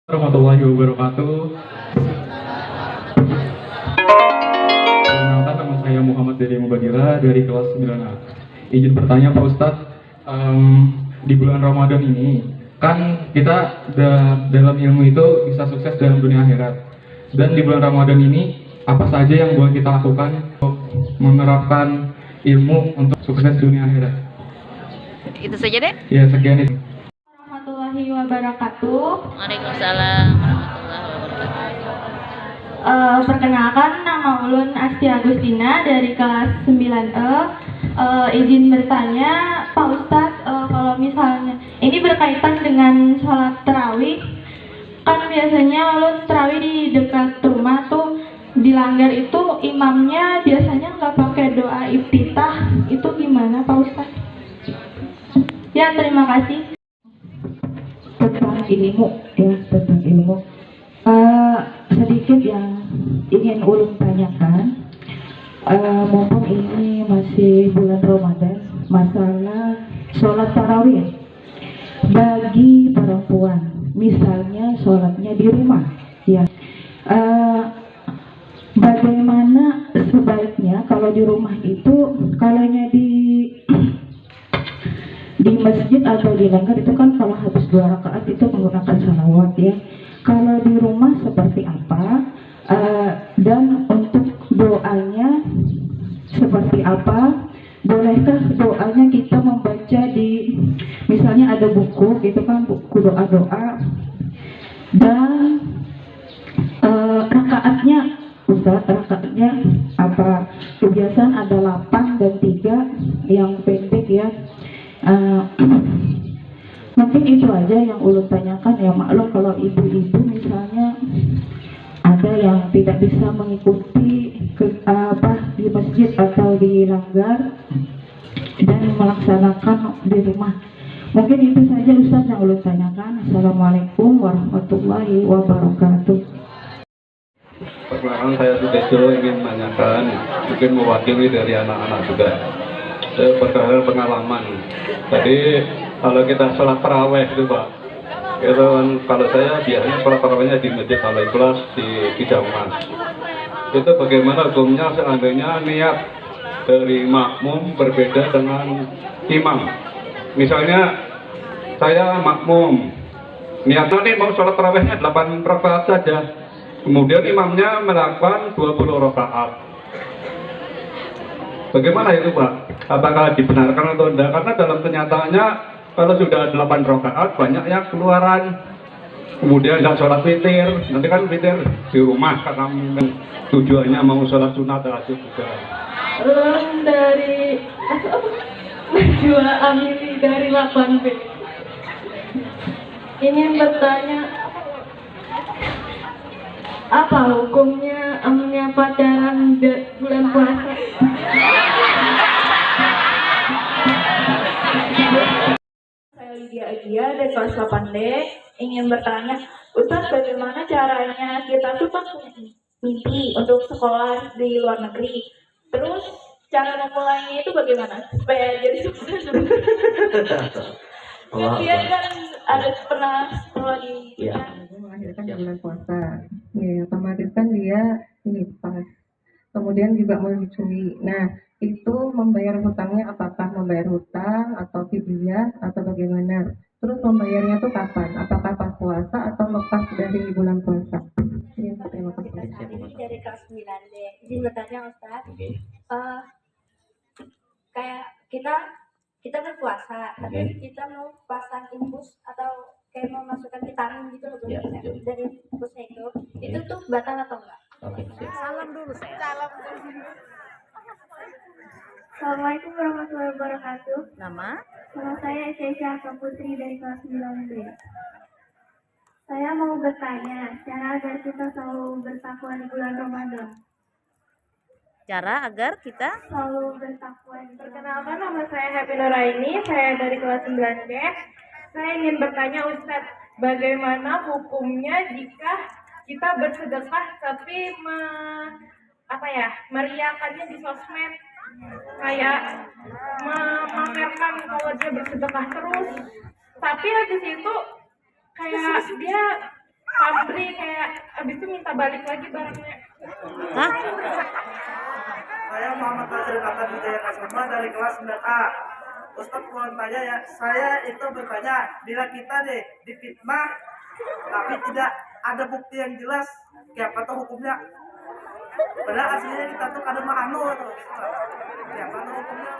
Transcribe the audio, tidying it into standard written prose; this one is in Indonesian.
Warahmatullahi wabarakatuh. Perkenalkan, nama saya Muhammad dari Mubadila dari kelas 9A. Izin bertanya Pak Ustadz, di bulan Ramadan ini kan kita dalam ilmu itu bisa sukses dalam dunia akhirat. Dan di bulan Ramadan ini apa saja yang boleh kita lakukan untuk menerapkan ilmu untuk sukses dunia akhirat? Itu saja deh. Ya, sekian itu. Warahmatullahi wabarakatuh. Waalaikumsalam warahmatullahi wabarakatuh. Perkenalkan, nama Ulun Asti Agustina dari kelas 9E. Izin bertanya Pak Ustadz, kalau misalnya ini berkaitan dengan sholat tarawih, kan biasanya Ulun tarawih di dekat rumah tuh dilanggar itu imamnya biasanya nggak pakai doa iftitah, itu gimana Pak Ustadz? Ya, terima kasih. Tentang ilmu sedikit yang ingin ulun tanyakan, mumpung ini masih bulan Ramadan, masalah sholat tarawih bagi perempuan, misalnya sholatnya di rumah, ya, bagaimana sebaiknya kalau di rumah itu, kalaunya di masjid atau di langgar itu kan kalau habis 2 rakaat itu menggunakan salawat, ya. Kalau di rumah seperti apa, dan untuk doanya seperti apa? Bolehkah doanya kita membaca di, misalnya ada buku gitu kan, buku doa-doa, dan rakaatnya, Ustaz, rakaatnya apa? Kebiasaan ada 8 dan 3 yang pendek, ya. Mungkin itu aja yang ulun tanyakan, ya. Maklum kalau ibu-ibu misalnya ada yang tidak bisa mengikuti di masjid atau di langgar dan melaksanakan di rumah. Mungkin itu saja Ustaz yang ulun tanyakan. Assalamualaikum warahmatullahi wabarakatuh. Perkenalkan, saya Sutejo, ingin menanyakan, mungkin mewakili dari anak-anak juga. Saya berdasarkan pengalaman. Jadi kalau kita sholat taraweh itu Pak, itu kan, kalau saya biasanya sholat tarawehnya di masjid Al-Ikhlas di Kidauman. Itu bagaimana hukumnya seandainya niat dari makmum berbeda dengan imam. Misalnya saya makmum, niatnya nih mau sholat tarawehnya 8 rakaat saja, kemudian imamnya melakukan 20 rakaat. Bagaimana itu Pak? Apakah dibenarkan atau tidak? Karena dalam kenyataannya kalau sudah 8 rakaat banyak yang keluaran, kemudian nggak sholat witir. Nanti kan witir di rumah karena tujuannya mau sholat sunat tahajud juga. Dari Najwa Amili dari 8B. Ingin bertanya, apa hukumnya pacaran bulan puasa? Saya Lydia Agia dari kelas 8D. Ingin bertanya, Ustaz, bagaimana caranya kita tuh kan punya mimpi untuk sekolah di luar negeri. Terus cara memulainya itu bagaimana supaya jadi sukses? Dia kan ada pernah sekolah di Melahirkan bulan puasa, ya, otomatis kan dia ini pas, kemudian juga menyusui. Nah, itu membayar hutangnya, apakah membayar hutang atau fidyah atau bagaimana? Terus membayarnya tuh kapan? Apakah pas puasa atau lepas dari bulan puasa? Ya, terima kasih. Dari kelas 9D. Izin bertanya Ustaz. Kayak kita berpuasa, tapi kita mau pasang infus atau kayak mau masukkan vitamin gitu loh, dari infusnya itu tuh batal atau enggak? Salam dulu saya. Assalamualaikum warahmatullahi wabarakatuh. Nama? Nama saya Esya Putri dari kelas 9B. Saya mau bertanya, cara agar kita selalu bertakwa di bulan Ramadan. Cara agar kita Selalu bertakwa. Perkenalkan, nama saya Happy Nuraini, saya dari kelas 9B. Saya ingin bertanya Ustadz, bagaimana hukumnya jika kita bersedekah tapi meriakannya di sosmed, kayak memamerkan kalau dia bersedekah terus, tapi habis itu kayak dia pabrik kayak abis itu minta balik lagi barangnya. Hah? Saya Muhammad Nasir Kata Wijaya Kasuma dari kelas 9A. Ustadz mohon tanya ya, saya itu bertanya, bila kita deh difitnah tapi tidak ada bukti yang jelas, kayak apa tuh hukumnya? Padahal aslinya kita tuh kada anu tuh. Kayak apa tuh hukumnya?